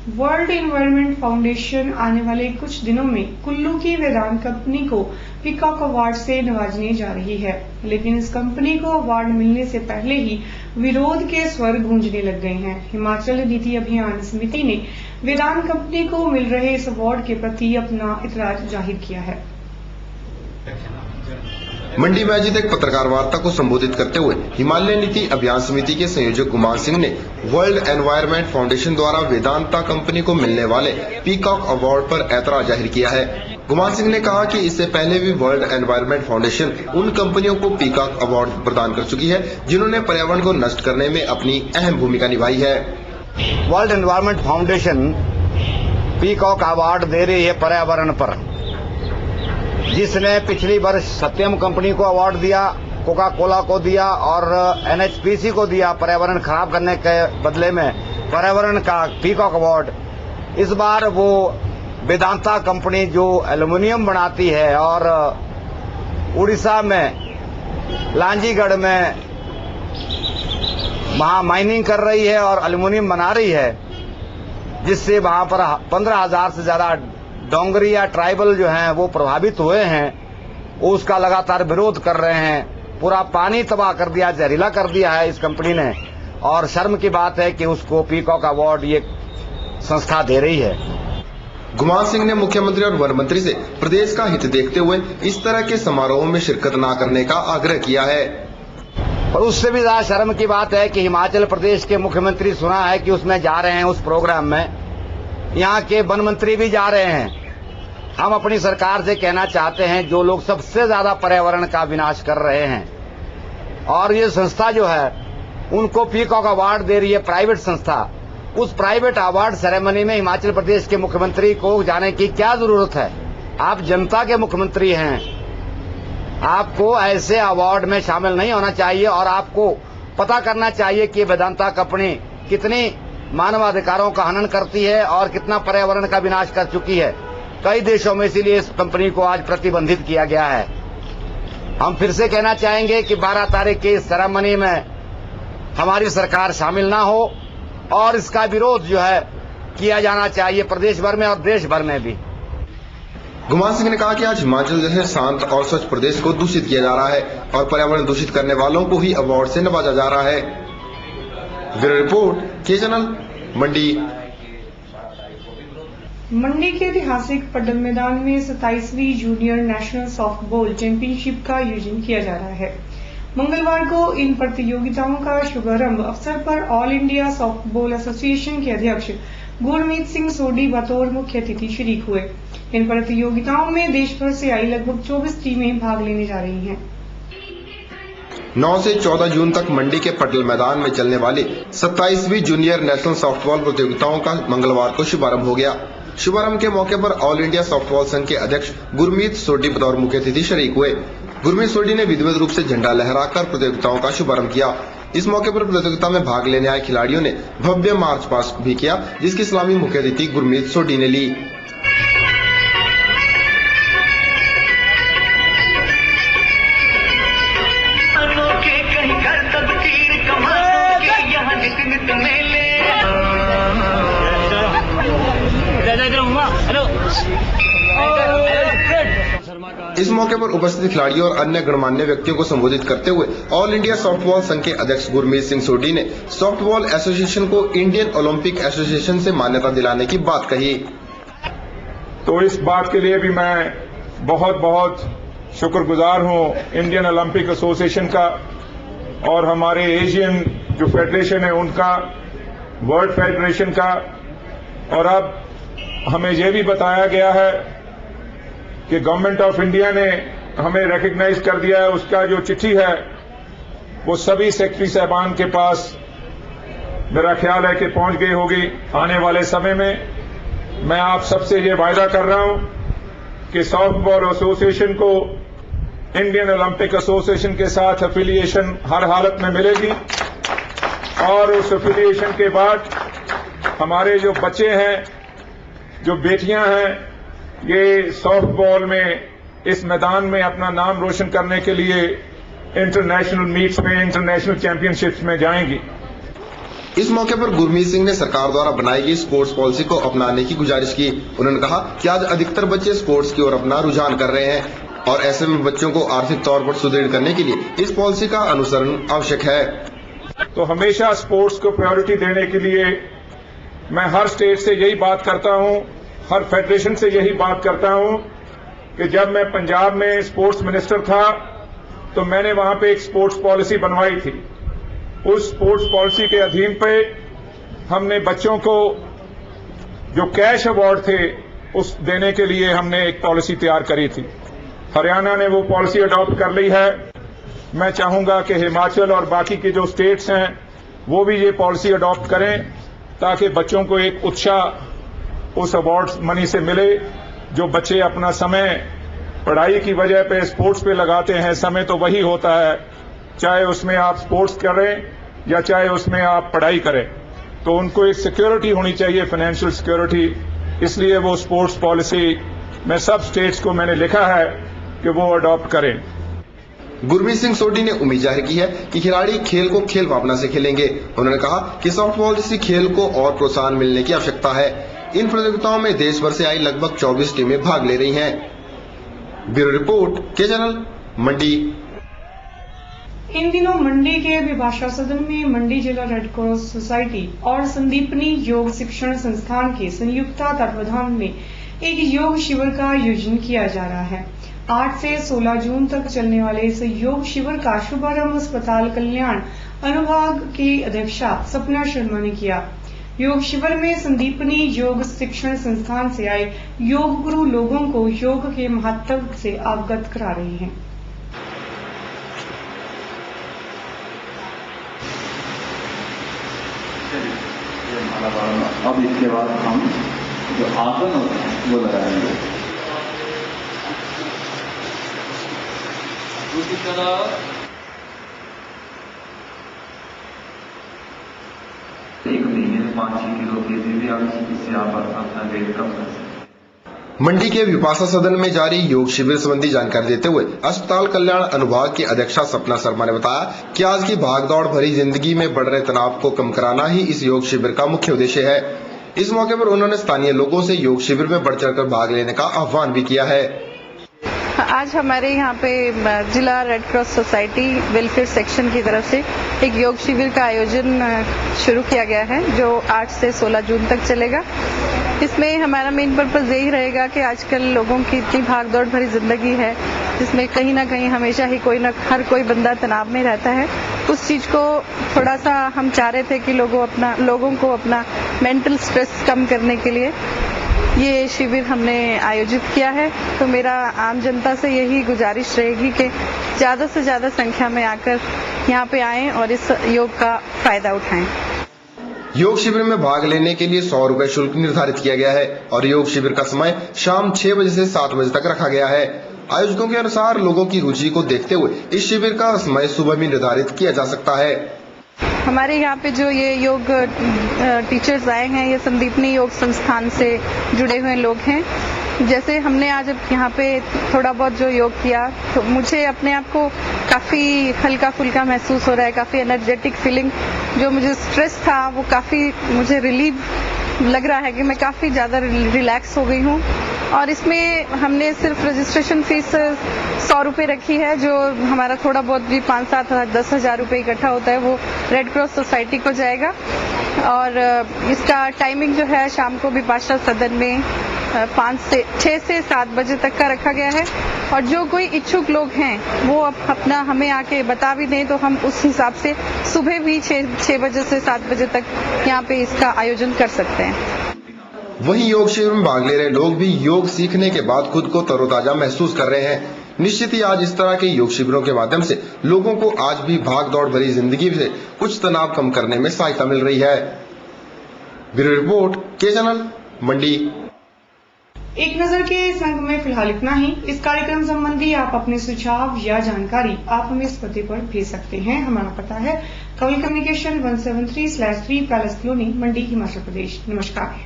World environment foundation आने वाले कुछ दिनों में कुल्लू की वेदांत कंपनी को पीकॉक अवार्ड से नवाजने जा रही है, लेकिन इस कंपनी को अवार्ड मिलने से पहले ही विरोध के स्वर गूंजने लग गए हैं। हिमाचल नीति अभियान समिति ने वेदांत कंपनी को मिल रहे इस अवार्ड के प्रति अपना इतराज जाहिर किया है। मंडी में आयोजित एक पत्रकार वार्ता को संबोधित करते हुए हिमालय नीति अभियान समिति के संयोजक गुमान सिंह ने वर्ल्ड एनवायरनमेंट फाउंडेशन द्वारा वेदांता कंपनी को मिलने वाले पीकॉक अवार्ड पर ऐतराज जाहिर किया है। गुमान सिंह ने कहा कि इससे पहले भी वर्ल्ड एनवायरनमेंट फाउंडेशन उन कंपनियों को पीकॉक अवार्ड प्रदान कर चुकी है जिन्होंने पर्यावरण को नष्ट करने में अपनी अहम भूमिका निभाई है। World environment foundation peacock award दे रही है पर्यावरण पर, जिसने पिछली वर्ष सत्यम कंपनी को अवार्ड दिया, कोका कोला को दिया और एनएचपीसी को दिया पर्यावरण खराब करने के बदले में पर्यावरण का पीकॉक अवार्ड। इस बार वो वेदांता कंपनी जो एल्युमिनियम बनाती है और उड़ीसा में लांजीगढ़ में वहां माइनिंग कर रही है और एल्युमिनियम बना रही है, जिससे वहां पर 15,000 से ज्यादा डोंगरी या ट्राइबल जो हैं वो प्रभावित हुए हैं, वो उसका लगातार विरोध कर रहे हैं। पूरा पानी तबाह कर दिया, जहरीला कर दिया है इस कंपनी ने, और शर्म की बात है कि उसको पीकॉक अवार्ड ये संस्था दे रही है। गुमान सिंह ने मुख्यमंत्री और वन मंत्री से प्रदेश का हित देखते हुए इस तरह के समारोह में शिरकत न करने का आग्रह किया है। और उससे भी ज्यादा शर्म की बात है कि हिमाचल प्रदेश के मुख्यमंत्री सुना है कि उसमें जा रहे हैं उस प्रोग्राम में, यहाँ के वन मंत्री भी जा रहे हैं। हम अपनी सरकार से कहना चाहते हैं, जो लोग सबसे ज्यादा पर्यावरण का विनाश कर रहे हैं और ये संस्था जो है उनको पीकॉक अवार्ड दे रही है, प्राइवेट संस्था, उस प्राइवेट अवार्ड सेरेमनी में हिमाचल प्रदेश के मुख्यमंत्री को जाने की क्या जरूरत है? आप जनता के मुख्यमंत्री हैं, आपको ऐसे अवार्ड में शामिल नहीं होना चाहिए और आपको पता करना चाहिए कि वेदांता कंपनी कितनी मानवाधिकारों का हनन करती है और कितना पर्यावरण का विनाश कर चुकी है। कई देशों में इसीलिए इस कंपनी को आज प्रतिबंधित किया गया है। हम फिर से कहना चाहेंगे कि 12 तारीख की इस सेरेमनी में हमारी सरकार शामिल ना हो और इसका विरोध जो है किया जाना चाहिए प्रदेश भर में और देश भर में भी। गुमान सिंह ने कहा कि आज हिमाचल जैसे शांत और स्वच्छ प्रदेश को दूषित किया जा रहा है और पर्यावरण दूषित करने वालों को ही अवार्ड से नवाजा जा रहा है। ब्यूरो रिपोर्ट के चैनल मंडी। मंडी के ऐतिहासिक पड्डल मैदान में 27वीं जूनियर नेशनल सॉफ्टबॉल चैंपियनशिप का आयोजन किया जा रहा है। मंगलवार को इन प्रतियोगिताओं का शुभारंभ अवसर पर ऑल इंडिया सॉफ्टबॉल एसोसिएशन के अध्यक्ष गुरमीत सिंह सोडी बतौर मुख्य अतिथि शरीक हुए। इन प्रतियोगिताओं में देश भर से आई लगभग 24 टीमें भाग लेने जा रही हैं। 9 से 14 जून तक मंडी के पटेल मैदान में चलने वाली 27वीं जूनियर नेशनल सॉफ्टबॉल प्रतियोगिताओं का मंगलवार को शुभारंभ हो गया। शुभारंभ के मौके पर ऑल इंडिया सॉफ्टबॉल संघ के अध्यक्ष गुरमीत सोडी बतौर मुख्य अतिथि शरीक हुए। गुरमीत सोडी ने विधिवत रूप से झंडा लहराकर प्रतियोगिताओं का शुभारंभ किया। इस मौके पर प्रतियोगिता में भाग लेने आए खिलाड़ियों ने भव्य मार्च पास्ट भी किया, जिसकी सलामी मुख्य अतिथि गुरमीत सोडी ने ली। इस मौके पर उपस्थित खिलाड़ियों और अन्य गणमान्य व्यक्तियों को संबोधित करते हुए ऑल इंडिया सॉफ्टबॉल संघ के अध्यक्ष गुरमीत सिंह सोडी ने सॉफ्टबॉल एसोसिएशन को इंडियन ओलंपिक एसोसिएशन से मान्यता दिलाने की बात कही। तो इस बात के लिए भी मैं बहुत बहुत शुक्रगुजार हूं इंडियन ओलंपिक एसोसिएशन का और हमारे एशियन जो फेडरेशन है उनका, वर्ल्ड फेडरेशन का। और अब हमें यह भी बताया गया है कि गवर्नमेंट ऑफ इंडिया ने हमें रिकॉग्नाइज कर दिया है, उसका जो चिट्ठी है वो सभी सेक्रेटरी साहबान के पास मेरा ख्याल है कि पहुंच गई होगी। आने वाले समय में मैं आप सबसे ये वायदा कर रहा हूं कि सॉफ्टबॉल एसोसिएशन को इंडियन ओलंपिक एसोसिएशन के साथ एफिलिएशन हर हालत में मिलेगी और उस एफिलिएशन के बाद हमारे जो बच्चे हैं, जो बेटियां हैं, ये सॉफ्टबॉल में इस मैदान में अपना नाम रोशन करने के लिए इंटरनेशनल मीट्स में, इंटरनेशनल चैंपियनशिप्स में जाएंगी। इस मौके पर गुरमीत सिंह ने सरकार द्वारा बनाई गई स्पोर्ट्स पॉलिसी को अपनाने की गुजारिश की। उन्होंने कहा कि आज अधिकतर बच्चे स्पोर्ट्स की ओर अपना रुझान कर रहे हैं और ऐसे में बच्चों को आर्थिक तौर पर सुदृढ़ करने के लिए इस पॉलिसी का अनुसरण आवश्यक है। तो हमेशा स्पोर्ट्स को प्रायोरिटी देने के लिए मैं हर स्टेट से यही बात करता हूं, हर फेडरेशन से यही बात करता हूं कि जब मैं पंजाब में स्पोर्ट्स मिनिस्टर था तो मैंने वहां पे एक स्पोर्ट्स पॉलिसी बनवाई थी। उस स्पोर्ट्स पॉलिसी के अधीन पे हमने बच्चों को जो कैश अवार्ड थे उस देने के लिए हमने एक पॉलिसी तैयार करी थी। हरियाणा ने वो पॉलिसी अडॉप्ट कर ली है। मैं चाहूंगा कि हिमाचल और बाकी के जो स्टेट्स हैं वो भी ये पॉलिसी अडॉप्ट करें ताकि बच्चों को एक उत्साह उस अवार्ड मनी से मिले। जो बच्चे अपना समय पढ़ाई की वजह पे स्पोर्ट्स पे लगाते हैं, समय तो वही होता है, चाहे उसमें आप स्पोर्ट्स करें या चाहे उसमें आप पढ़ाई करें, तो उनको एक सिक्योरिटी होनी चाहिए, फाइनेंशियल सिक्योरिटी। इसलिए वो स्पोर्ट्स पॉलिसी में सब स्टेट्स को मैंने लिखा है कि वो अडॉप्ट करें। गुरमीत सिंह सोढी ने उम्मीद जाहिर की है कि खिलाड़ी खेल को खेल भावना से खेलेंगे। उन्होंने कहा कि सॉफ्टबॉल जैसी खेल को और प्रोत्साहन मिलने की आवश्यकता है। इन प्रतियोगिताओं में देश भर से आई लगभग 24 टीमें भाग ले रही हैं। ब्यूरो रिपोर्ट के चैनल मंडी। इन दिनों मंडी के अभिभाषा सदन में मंडी जिला रेड क्रॉस सोसाइटी और संदीपनी योग शिक्षण संस्थान के संयुक्त तत्वाधान में एक योग शिविर का आयोजन किया जा रहा है। 8 से 16 जून तक चलने वाले इस योग शिविर का शुभारंभ अस्पताल कल्याण अनुभाग की अध्यक्षा सपना शर्मा ने किया। योग शिविर में संदीपनी योग शिक्षण संस्थान से आए योग गुरु लोगों को योग के महत्व से अवगत करा रहे हैं। अब इसके बाद हम जो आसन होते हैं वो लगाएंगे। दूसरी तरफ एक महीने में 5-6 किलो के भी इससे आप अपना वेट कम कर सकते हैं। मंडी के विपाशा सदन में जारी योग शिविर संबंधी जानकारी देते हुए अस्पताल कल्याण अनुभाग की अध्यक्षा सपना शर्मा ने बताया कि आज की भागदौड़ भरी जिंदगी में बढ़ रहे तनाव को कम कराना ही इस योग शिविर का मुख्य उद्देश्य है। इस मौके पर उन्होंने स्थानीय लोगों से योग शिविर में बढ़ चढ़कर भाग लेने का आह्वान भी किया है। आज हमारे यहाँ पे जिला red cross society welfare section की तरफ से एक योग शिविर का आयोजन शुरू किया गया है जो 8 से 16 जून तक चलेगा। इसमें हमारा मेन पर्पस यही रहेगा कि आजकल लोगों की इतनी भागदौड़ भरी जिंदगी है जिसमें कहीं ना कहीं हमेशा ही हर कोई बंदा तनाव में रहता है। उस चीज को थोड़ा सा हम चाह रहे थे कि लोगों को अपना मेंटल स्ट्रेस कम करने के लिए ये शिविर हमने आयोजित किया है। तो मेरा आम जनता से यही गुजारिश रहेगी कि ज्यादा से ज्यादा संख्या में आकर यहाँ पे आएं और इस योग का फायदा उठाएं। योग शिविर में भाग लेने के लिए 100 रुपए शुल्क निर्धारित किया गया है और योग शिविर का समय शाम 6 बजे से 7 बजे तक रखा गया है। आयोजकों के अनुसार लोगों की रुचि को देखते हुए इस शिविर का समय सुबह भी निर्धारित किया जा सकता है। हमारे यहाँ पे जो ये योग टीचर्स आए हैं ये संदीपनी योग संस्थान से जुड़े हुए लोग हैं। जैसे हमने आज यहाँ पे थोड़ा बहुत जो योग किया तो मुझे अपने आप को काफी हल्का फुल्का महसूस हो रहा है, काफी एनर्जेटिक फीलिंग। जो मुझे स्ट्रेस था वो काफी मुझे रिलीव लग रहा है कि मैं काफी ज्यादा रिलैक्स हो गई हूँ। और इसमें हमने सिर्फ रजिस्ट्रेशन फीस 100 रुपये रखी है। जो हमारा थोड़ा बहुत भी 5-7 हज़ार 10 हज़ार रुपये इकट्ठा होता है वो रेड क्रॉस सोसाइटी को जाएगा। और इसका टाइमिंग जो है शाम को विपाशा सदन में 6 से 7 बजे तक का रखा गया है। और जो कोई इच्छुक लोग हैं वो अपना हमें आके बता भी दें तो हम उस हिसाब से सुबह भी 6 बजे से 7 बजे तक यहाँ पे इसका आयोजन कर सकते हैं। वहीं योग शिविर में भाग ले रहे लोग भी योग सीखने के बाद खुद को तरोताजा महसूस कर रहे हैं। निश्चित ही आज इस तरह के योग शिविरों के माध्यम से लोगों को आज भी भाग दौड़ भरी जिंदगी से कुछ तनाव कम करने में सहायता मिल रही है। ब्यूरो रिपोर्ट के चैनल मंडी। एक नजर के इस अंक में फिलहाल इतना ही। इस कार्यक्रम संबंधी आप अपने सुझाव या जानकारी आप हमें इस पते पर भेज सकते हैं। हमारा पता है कवल कम्युनिकेशन 173/3 पैलेस कॉलोनी मंडी हिमाचल प्रदेश। नमस्कार।